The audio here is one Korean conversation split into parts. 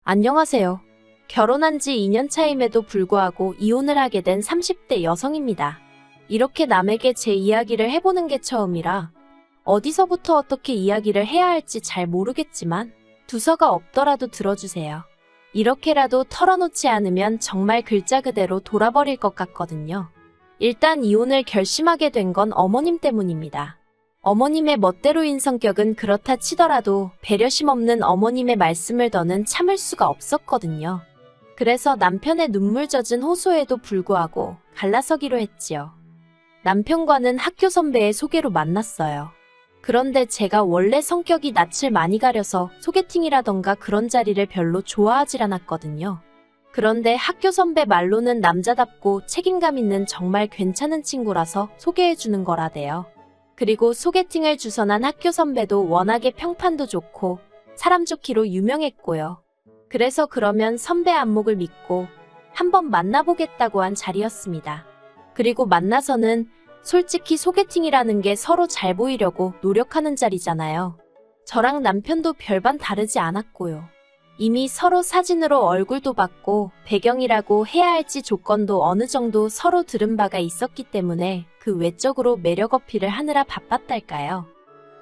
안녕하세요. 결혼한 지 2년 차임에도 불구하고 이혼을 하게 된 30대 여성입니다. 이렇게 남에게 제 이야기를 해보는 게 처음이라 어디서부터 어떻게 이야기를 해야 할지 잘 모르겠지만 두서가 없더라도 들어주세요. 이렇게라도 털어놓지 않으면 정말 글자 그대로 돌아버릴 것 같거든요. 일단 이혼을 결심하게 된 건 어머님 때문입니다. 어머님의 멋대로인 성격은 그렇다 치더라도 배려심 없는 어머님의 말씀을 더는 참을 수가 없었거든요. 그래서 남편의 눈물 젖은 호소에도 불구하고 갈라서기로 했지요. 남편과는 학교 선배의 소개로 만났어요. 그런데 제가 원래 성격이 낯을 많이 가려서 소개팅이라던가 그런 자리를 별로 좋아하질 않았거든요. 그런데 학교 선배 말로는 남자답고 책임감 있는 정말 괜찮은 친구라서 소개해주는 거라대요. 그리고 소개팅을 주선한 학교 선배도 워낙에 평판도 좋고 사람 좋기로 유명했고요. 그래서 그러면 선배 안목을 믿고 한번 만나보겠다고 한 자리였습니다. 그리고 만나서는 솔직히 소개팅이라는 게 서로 잘 보이려고 노력하는 자리잖아요. 저랑 남편도 별반 다르지 않았고요. 이미 서로 사진으로 얼굴도 봤고 배경이라고 해야 할지 조건도 어느 정도 서로 들은 바가 있었기 때문에 그 외적으로 매력 어필을 하느라 바빴달까요.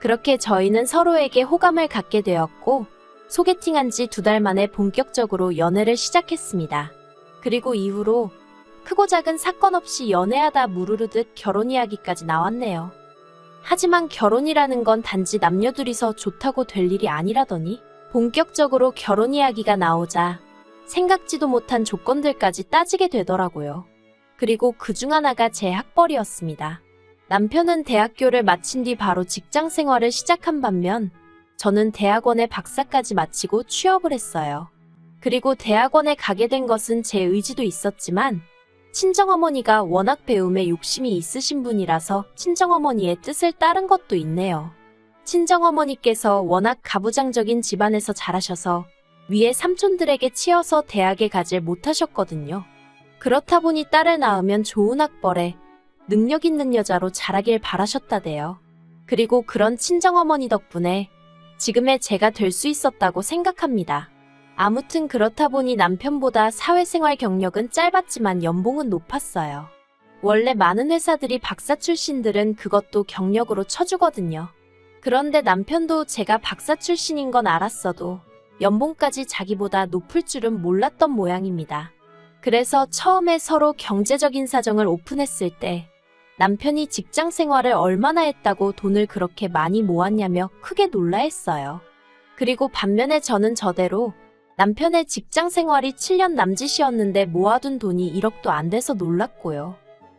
그렇게 저희는 서로에게 호감을 갖게 되었고 소개팅한 지 2달 만에 본격적으로 연애를 시작했습니다. 그리고 이후로 크고 작은 사건 없이 연애하다 무르르듯 결혼 이야기까지 나왔네요. 하지만 결혼이라는 건 단지 남녀 둘이서 좋다고 될 일이 아니라더니 본격적으로 결혼 이야기가 나오자 생각지도 못한 조건들까지 따지게 되더라고요. 그리고 그중 하나가 제 학벌이었습니다. 남편은 대학교를 마친 뒤 바로 직장 생활을 시작한 반면 저는 대학원에 박사까지 마치고 취업을 했어요. 그리고 대학원에 가게 된 것은 제 의지도 있었지만 친정어머니가 워낙 배움에 욕심이 있으신 분이라서 친정어머니의 뜻을 따른 것도 있네요. 친정어머니께서 워낙 가부장적인 집안에서 자라셔서 위에 삼촌들에게 치여서 대학에 가질 못하셨거든요. 그렇다 보니 딸을 낳으면 좋은 학벌에 능력 있는 여자로 자라길 바라셨다대요. 그리고 그런 친정어머니 덕분에 지금의 제가 될 수 있었다고 생각합니다. 아무튼 그렇다 보니 남편보다 사회생활 경력은 짧았지만 연봉은 높았어요. 원래 많은 회사들이 박사 출신들은 그것도 경력으로 쳐주거든요. 그런데 남편도 제가 박사 출신인 건 알았어도 연봉까지 자기보다 높을 줄은 몰랐던 모양입니다. 그래서 처음에 서로 경제적인 사정을 오픈했을 때 남편이 직장 생활을 얼마나 했다고 돈을 그렇게 많이 모았냐며 크게 놀라했어요. 그리고 반면에 저는 저대로 남편의 직장 생활이 7년 남짓이었는데 모아둔 돈이 1억도 안 돼서 놀랐고요.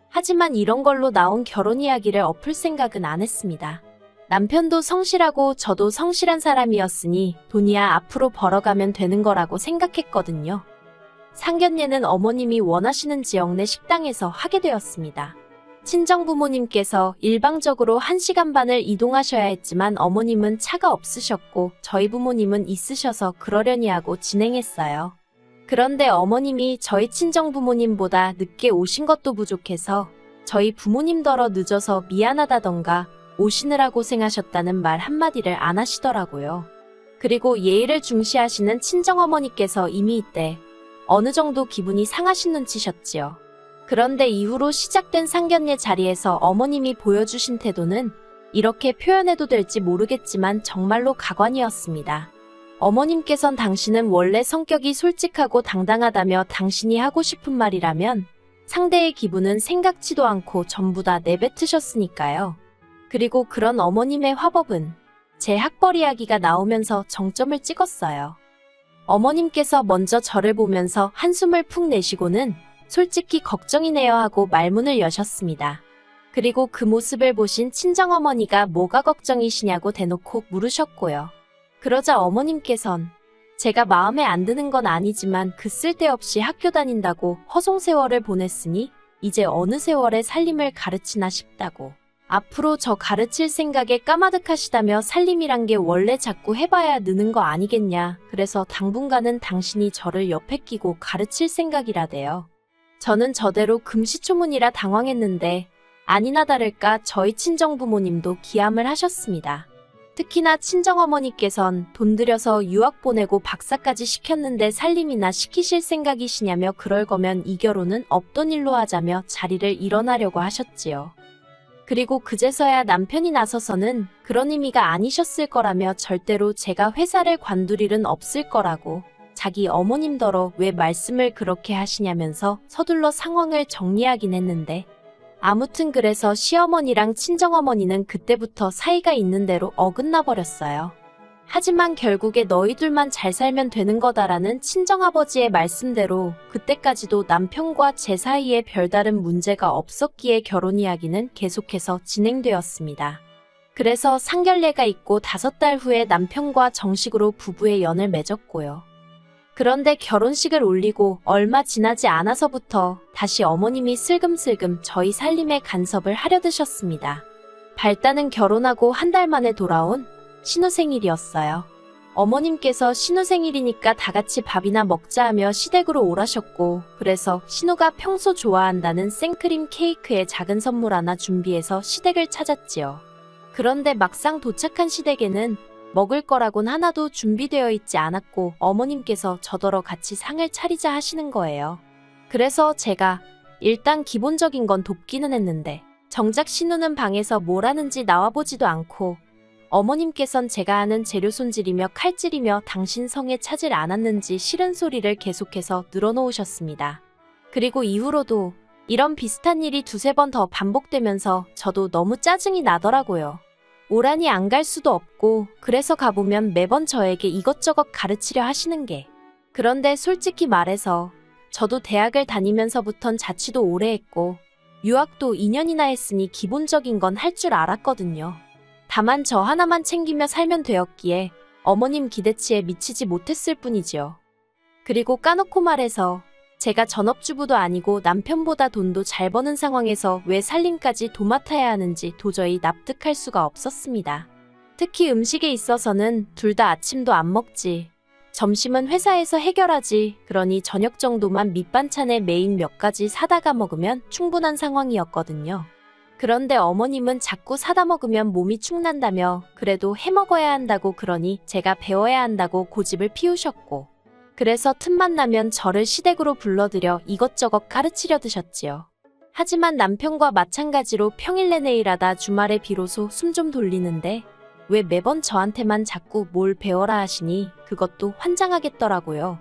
하지만 이런 걸로 나온 결혼 이야기를 엎을 생각은 안 했습니다. 남편도 성실하고 저도 성실한 사람이었으니 돈이야 앞으로 벌어가면 되는 거라고 생각했거든요. 상견례는 어머님이 원하시는 지역 내 식당에서 하게 되었습니다. 친정부모님께서 일방적으로 1시간 반을 이동하셔야 했지만 어머님은 차가 없으셨고 저희 부모님은 있으셔서 그러려니 하고 진행했어요. 그런데 어머님이 저희 친정부모님보다 늦게 오신 것도 부족해서 저희 부모님더러 늦어서 미안하다던가 오시느라 고생하셨다는 말 한마디를 안 하시더라고요. 그리고 예의를 중시하시는 친정어머니께서 이미 이때 어느 정도 기분이 상하신 눈치셨지요. 그런데 이후로 시작된 상견례 자리에서 어머님이 보여주신 태도는 이렇게 표현해도 될지 모르겠지만 정말로 가관이었습니다. 어머님께선 당신은 원래 성격이 솔직하고 당당하다며 당신이 하고 싶은 말이라면 상대의 기분은 생각지도 않고 전부 다 내뱉으셨으니까요. 그리고 그런 어머님의 화법은 제 학벌 이야기가 나오면서 정점을 찍었어요. 어머님께서 먼저 저를 보면서 한숨을 푹 내쉬고는 솔직히 걱정이네요 하고 말문을 여셨습니다. 그리고 그 모습을 보신 친정어머니가 뭐가 걱정이시냐고 대놓고 물으셨고요. 그러자 어머님께선 제가 마음에 안 드는 건 아니지만 그 쓸데없이 학교 다닌다고 허송세월을 보냈으니 이제 어느 세월에 살림을 가르치나 싶다고. 앞으로 저 가르칠 생각에 까마득하시다며 살림이란 게 원래 자꾸 해봐야 느는 거 아니겠냐. 그래서 당분간은 당신이 저를 옆에 끼고 가르칠 생각이라대요. 저는 저대로 금시초문이라 당황했는데 아니나 다를까 저희 친정부모님도 기함을 하셨습니다. 특히나 친정어머니께선 돈 들여서 유학 보내고 박사까지 시켰는데 살림이나 시키실 생각이시냐며 그럴 거면 이 결혼은 없던 일로 하자며 자리를 일어나려고 하셨지요. 그리고 그제서야 남편이 나서서는 그런 의미가 아니셨을 거라며 절대로 제가 회사를 관둘 일은 없을 거라고 자기 어머님더러 왜 말씀을 그렇게 하시냐면서 서둘러 상황을 정리하긴 했는데 아무튼 그래서 시어머니랑 친정어머니는 그때부터 사이가 있는 대로 어긋나 버렸어요. 하지만 결국에 너희들만 잘 살면 되는 거다라는 친정아버지의 말씀대로 그때까지도 남편과 제 사이에 별다른 문제가 없었기에 결혼 이야기는 계속해서 진행되었습니다. 그래서 상견례가 있고 5달 후에 남편과 정식으로 부부의 연을 맺었고요. 그런데 결혼식을 올리고 얼마 지나지 않아서부터 다시 어머님이 슬금슬금 저희 살림에 간섭을 하려 드셨습니다. 발단은 결혼하고 한 달 만에 돌아온 신우 생일이었어요. 어머님께서 신우 생일이니까 다 같이 밥이나 먹자 하며 시댁으로 오라셨고 그래서 신우가 평소 좋아한다는 생크림 케이크에 작은 선물 하나 준비해서 시댁을 찾았지요. 그런데 막상 도착한 시댁에는 먹을 거라곤 하나도 준비되어 있지 않았고 어머님께서 저더러 같이 상을 차리자 하시는 거예요. 그래서 제가 일단 기본적인 건 돕기는 했는데 정작 신우는 방에서 뭘 하는지 나와보지도 않고 어머님께선 제가 하는 재료 손질이며 칼질이며 당신 성에 차질 않았는지 싫은 소리를 계속해서 늘어놓으셨습니다. 그리고 이후로도 이런 비슷한 일이 2~3번 더 반복되면서 저도 너무 짜증이 나더라고요. 오라니 안 갈 수도 없고 그래서 가보면 매번 저에게 이것저것 가르치려 하시는 게. 그런데 솔직히 말해서 저도 대학을 다니면서부턴 자취도 오래 했고 유학도 2년이나 했으니 기본적인 건 할 줄 알았거든요. 다만 저 하나만 챙기며 살면 되었기에 어머님 기대치에 미치지 못했을 뿐이지요. 그리고 까놓고 말해서 제가 전업주부도 아니고 남편보다 돈도 잘 버는 상황에서 왜 살림까지 도맡아야 하는지 도저히 납득할 수가 없었습니다. 특히 음식에 있어서는 둘 다 아침도 안 먹지. 점심은 회사에서 해결하지. 그러니 저녁 정도만 밑반찬에 메인 몇 가지 사다가 먹으면 충분한 상황이었거든요. 그런데 어머님은 자꾸 사다 먹으면 몸이 축난다며 그래도 해 먹어야 한다고 그러니 제가 배워야 한다고 고집을 피우셨고 그래서 틈만 나면 저를 시댁으로 불러들여 이것저것 가르치려 드셨지요. 하지만 남편과 마찬가지로 평일 내내 일하다 주말에 비로소 숨 좀 돌리는데 왜 매번 저한테만 자꾸 뭘 배워라 하시니 그것도 환장하겠더라고요.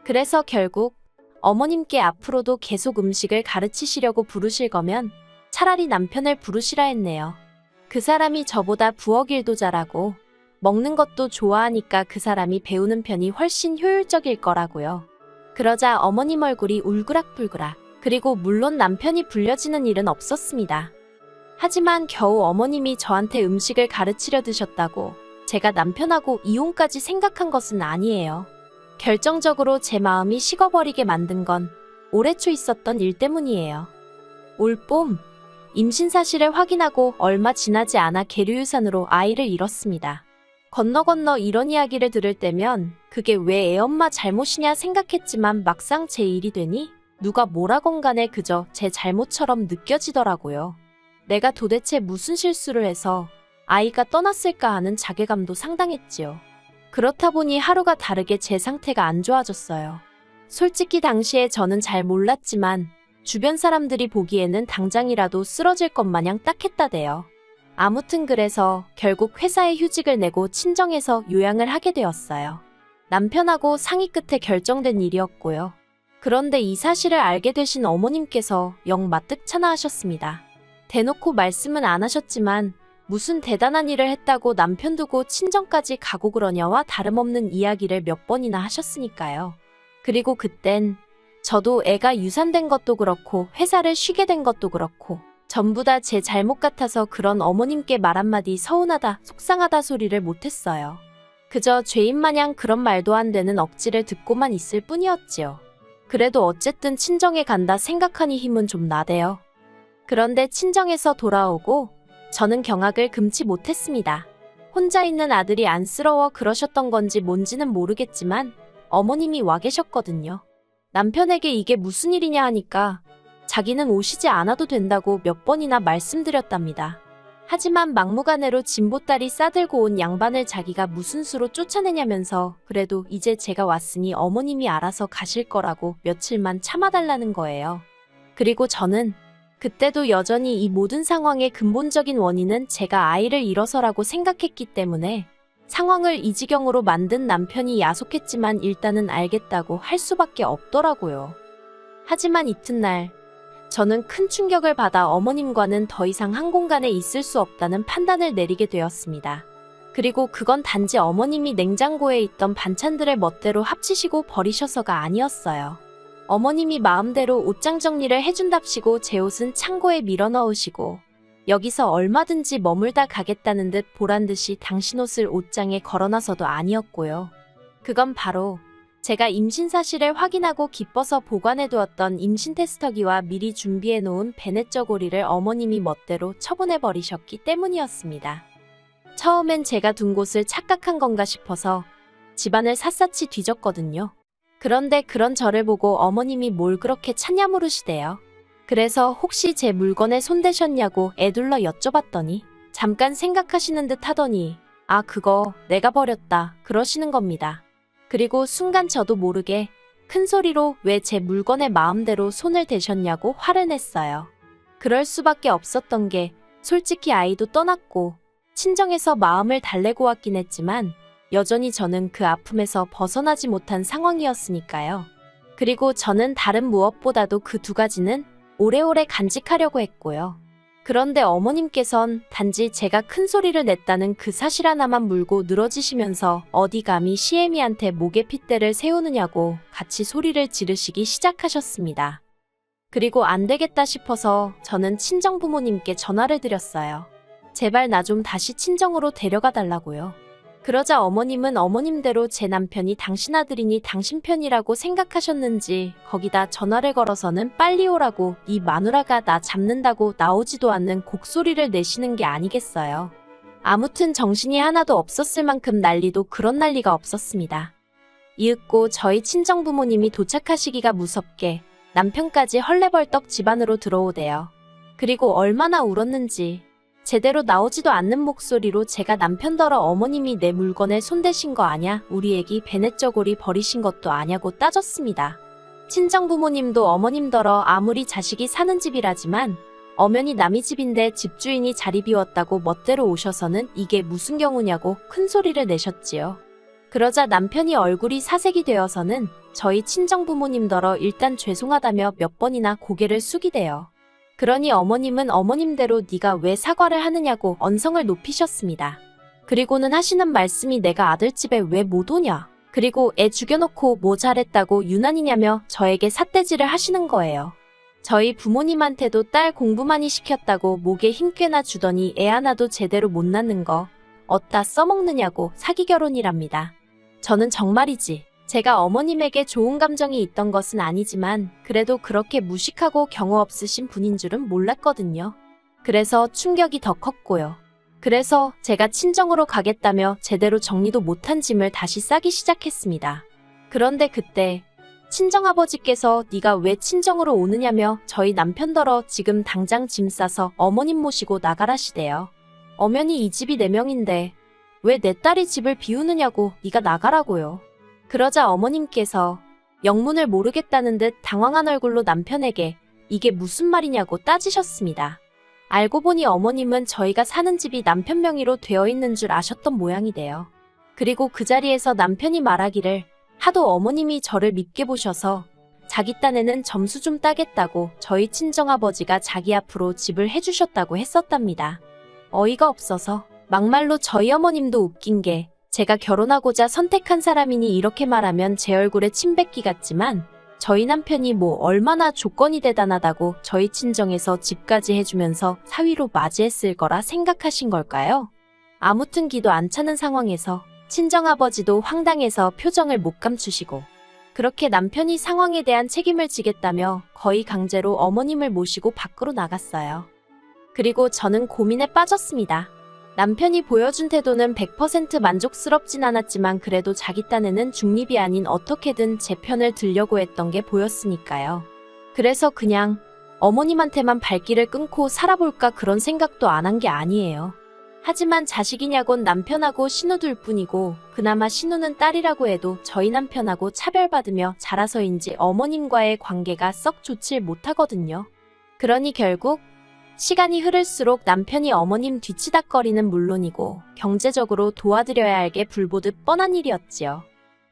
그래서 결국 어머님께 앞으로도 계속 음식을 가르치시려고 부르실 거면 차라리 남편을 부르시라 했네요. 그 사람이 저보다 부엌 일도 잘하고 먹는 것도 좋아하니까 그 사람이 배우는 편이 훨씬 효율적일 거라고요. 그러자 어머님 얼굴이 울그락불그락. 그리고 물론 남편이 불려지는 일은 없었습니다. 하지만 겨우 어머님이 저한테 음식을 가르치려 드셨다고 제가 남편하고 이혼까지 생각한 것은 아니에요. 결정적으로 제 마음이 식어버리게 만든 건 올해 초 있었던 일 때문이에요. 올봄 임신 사실을 확인하고 얼마 지나지 않아 계류유산으로 아이를 잃었습니다. 건너 이런 이야기를 들을 때면 그게 왜 애엄마 잘못이냐 생각했지만 막상 제 일이 되니 누가 뭐라건 간에 그저 제 잘못처럼 느껴지더라고요. 내가 도대체 무슨 실수를 해서 아이가 떠났을까 하는 자괴감도 상당했지요. 그렇다 보니 하루가 다르게 제 상태가 안 좋아졌어요. 솔직히 당시에 저는 잘 몰랐지만 주변 사람들이 보기에는 당장이라도 쓰러질 것 마냥 딱했다대요. 아무튼 그래서 결국 회사에 휴직을 내고 친정에서 요양을 하게 되었어요. 남편하고 상의 끝에 결정된 일이었고요. 그런데 이 사실을 알게 되신 어머님께서 영 마뜩찮아 하셨습니다. 대놓고 말씀은 안 하셨지만 무슨 대단한 일을 했다고 남편 두고 친정까지 가고 그러냐와 다름없는 이야기를 몇 번이나 하셨으니까요. 그리고 그땐 저도 애가 유산된 것도 그렇고 회사를 쉬게 된 것도 그렇고 전부 다 제 잘못 같아서 그런 어머님께 말 한마디 서운하다, 속상하다 소리를 못했어요. 그저 죄인마냥 그런 말도 안 되는 억지를 듣고만 있을 뿐이었지요. 그래도 어쨌든 친정에 간다 생각하니 힘은 좀 나대요. 그런데 친정에서 돌아오고 저는 경악을 금치 못했습니다. 혼자 있는 아들이 안쓰러워 그러셨던 건지 뭔지는 모르겠지만 어머님이 와 계셨거든요. 남편에게 이게 무슨 일이냐 하니까 자기는 오시지 않아도 된다고 몇 번이나 말씀드렸답니다. 하지만 막무가내로 진보딸이 싸들고 온 양반을 자기가 무슨 수로 쫓아내냐면서 그래도 이제 제가 왔으니 어머님이 알아서 가실 거라고 며칠만 참아달라는 거예요. 그리고 저는 그때도 여전히 이 모든 상황의 근본적인 원인은 제가 아이를 잃어서라고 생각했기 때문에 상황을 이 지경으로 만든 남편이 야속했지만 일단은 알겠다고 할 수밖에 없더라고요. 하지만 이튿날 저는 큰 충격을 받아 어머님과는 더 이상 한 공간에 있을 수 없다는 판단을 내리게 되었습니다. 그리고 그건 단지 어머님이 냉장고에 있던 반찬들을 멋대로 합치시고 버리셔서가 아니었어요. 어머님이 마음대로 옷장 정리를 해준답시고 제 옷은 창고에 밀어 넣으시고 여기서 얼마든지 머물다 가겠다는 듯 보란듯이 당신 옷을 옷장에 걸어놔서도 아니었고요. 그건 바로 제가 임신 사실을 확인하고 기뻐서 보관해두었던 임신 테스터기와 미리 준비해놓은 베넷 저고리를 어머님이 멋대로 처분해버리셨기 때문이었습니다. 처음엔 제가 둔 곳을 착각한 건가 싶어서 집안을 샅샅이 뒤졌거든요. 그런데 그런 저를 보고 어머님이 뭘 그렇게 찾냐 물으시대요. 그래서 혹시 제 물건에 손대셨냐고 애둘러 여쭤봤더니 잠깐 생각하시는 듯 하더니 아 그거 내가 버렸다 그러시는 겁니다. 그리고 순간 저도 모르게 큰 소리로 왜 제 물건에 마음대로 손을 대셨냐고 화를 냈어요. 그럴 수밖에 없었던 게 솔직히 아이도 떠났고 친정에서 마음을 달래고 왔긴 했지만 여전히 저는 그 아픔에서 벗어나지 못한 상황이었으니까요. 그리고 저는 다른 무엇보다도 그 두 가지는 오래오래 간직하려고 했고요. 그런데 어머님께선 단지 제가 큰 소리를 냈다는 그 사실 하나만 물고 늘어지시면서 어디 감히 시애미한테 목에 핏대를 세우느냐고 같이 소리를 지르시기 시작하셨습니다. 그리고 안 되겠다 싶어서 저는 친정부모님께 전화를 드렸어요. 제발 나 좀 다시 친정으로 데려가 달라고요. 그러자 어머님은 어머님대로 제 남편이 당신 아들이니 당신 편이라고 생각하셨는지 거기다 전화를 걸어서는 빨리 오라고 이 마누라가 나 잡는다고 나오지도 않는 곡소리를 내시는 게 아니겠어요. 아무튼 정신이 하나도 없었을 만큼 난리도 그런 난리가 없었습니다. 이윽고 저희 친정부모님이 도착하시기가 무섭게 남편까지 헐레벌떡 집 안으로 들어오대요. 그리고 얼마나 울었는지 제대로 나오지도 않는 목소리로 제가 남편더러 어머님이 내 물건에 손대신 거 아냐? 우리 애기 베넷 저고리 버리신 것도 아냐고 따졌습니다. 친정부모님도 어머님더러 아무리 자식이 사는 집이라지만 엄연히 남의 집인데 집주인이 자리 비웠다고 멋대로 오셔서는 이게 무슨 경우냐고 큰 소리를 내셨지요. 그러자 남편이 얼굴이 사색이 되어서는 저희 친정부모님더러 일단 죄송하다며 몇 번이나 고개를 숙이대요. 그러니 어머님은 어머님대로 네가 왜 사과를 하느냐고 언성을 높이셨습니다. 그리고는 하시는 말씀이 내가 아들집에 왜 못 오냐? 그리고 애 죽여놓고 뭐 잘했다고 유난이냐며 저에게 삿대질을 하시는 거예요. 저희 부모님한테도 딸 공부 많이 시켰다고 목에 힘 꽤나 주더니 애 하나도 제대로 못 낳는 거 어디다 써먹느냐고 사기 결혼이랍니다. 저는 정말이지. 제가 어머님에게 좋은 감정이 있던 것은 아니지만 그래도 그렇게 무식하고 경우 없으신 분인 줄은 몰랐거든요. 그래서 충격이 더 컸고요. 그래서 제가 친정으로 가겠다며 제대로 정리도 못한 짐을 다시 싸기 시작했습니다. 그런데 그때 친정아버지께서 네가 왜 친정으로 오느냐며 저희 남편더러 지금 당장 짐 싸서 어머님 모시고 나가라시대요. 엄연히 이 집이 내 명인데 왜 내 딸이 집을 비우느냐고 네가 나가라고요. 그러자 어머님께서 영문을 모르겠다는 듯 당황한 얼굴로 남편에게 이게 무슨 말이냐고 따지셨습니다. 알고 보니 어머님은 저희가 사는 집이 남편 명의로 되어 있는 줄 아셨던 모양이래요. 그리고 그 자리에서 남편이 말하기를 하도 어머님이 저를 밉게 보셔서 자기 딴에는 점수 좀 따겠다고 저희 친정아버지가 자기 앞으로 집을 해주셨다고 했었답니다. 어이가 없어서 막말로 저희 어머님도 웃긴 게 제가 결혼하고자 선택한 사람이니 이렇게 말하면 제 얼굴에 침 뱉기 같지만 저희 남편이 뭐 얼마나 조건이 대단하다고 저희 친정에서 집까지 해주면서 사위로 맞이했을 거라 생각하신 걸까요? 아무튼 기도 안 차는 상황에서 친정아버지도 황당해서 표정을 못 감추시고 그렇게 남편이 상황에 대한 책임을 지겠다며 거의 강제로 어머님을 모시고 밖으로 나갔어요. 그리고 저는 고민에 빠졌습니다. 남편이 보여준 태도는 100% 만족스럽진 않았지만 그래도 자기 딴에는 중립이 아닌 어떻게든 제 편을 들려고 했던 게 보였으니까요. 그래서 그냥 어머님한테만 발길을 끊고 살아볼까 그런 생각도 안 한 게 아니에요. 하지만 자식이냐곤 남편하고 신우둘 뿐이고 그나마 신우는 딸이라고 해도 저희 남편하고 차별받으며 자라서인지 어머님과의 관계가 썩 좋질 못하거든요. 그러니 결국 시간이 흐를수록 남편이 어머님 뒤치다꺼리는 물론이고 경제적으로 도와드려야 할 게 불보듯 뻔한 일이었지요.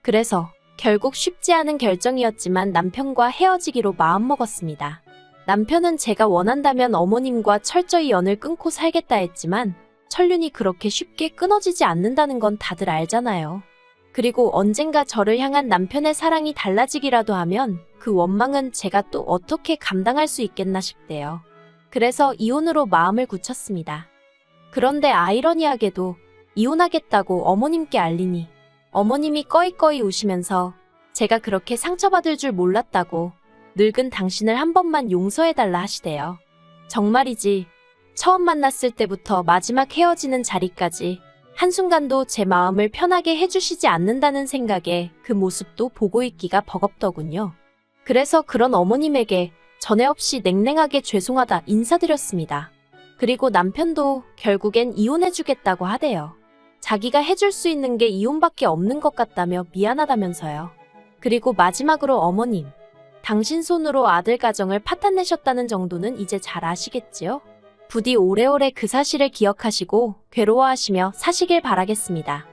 그래서 결국 쉽지 않은 결정이었지만 남편과 헤어지기로 마음먹었습니다. 남편은 제가 원한다면 어머님과 철저히 연을 끊고 살겠다 했지만 천륜이 그렇게 쉽게 끊어지지 않는다는 건 다들 알잖아요. 그리고 언젠가 저를 향한 남편의 사랑이 달라지기라도 하면 그 원망은 제가 또 어떻게 감당할 수 있겠나 싶대요. 그래서 이혼으로 마음을 굳혔습니다. 그런데 아이러니하게도 이혼하겠다고 어머님께 알리니 어머님이 꺼이꺼이 우시면서 제가 그렇게 상처받을 줄 몰랐다고 늙은 당신을 한 번만 용서해달라 하시대요. 정말이지 처음 만났을 때부터 마지막 헤어지는 자리까지 한순간도 제 마음을 편하게 해주시지 않는다는 생각에 그 모습도 보고 있기가 버겁더군요. 그래서 그런 어머님에게 전에 없이 냉랭하게 죄송하다 인사드렸습니다. 그리고 남편도 결국엔 이혼해주겠다고 하대요. 자기가 해줄 수 있는 게 이혼밖에 없는 것 같다며 미안하다면서요. 그리고 마지막으로 어머님, 당신 손으로 아들 가정을 파탄내셨다는 정도는 이제 잘 아시겠지요? 부디 오래오래 그 사실을 기억하시고 괴로워하시며 사시길 바라겠습니다.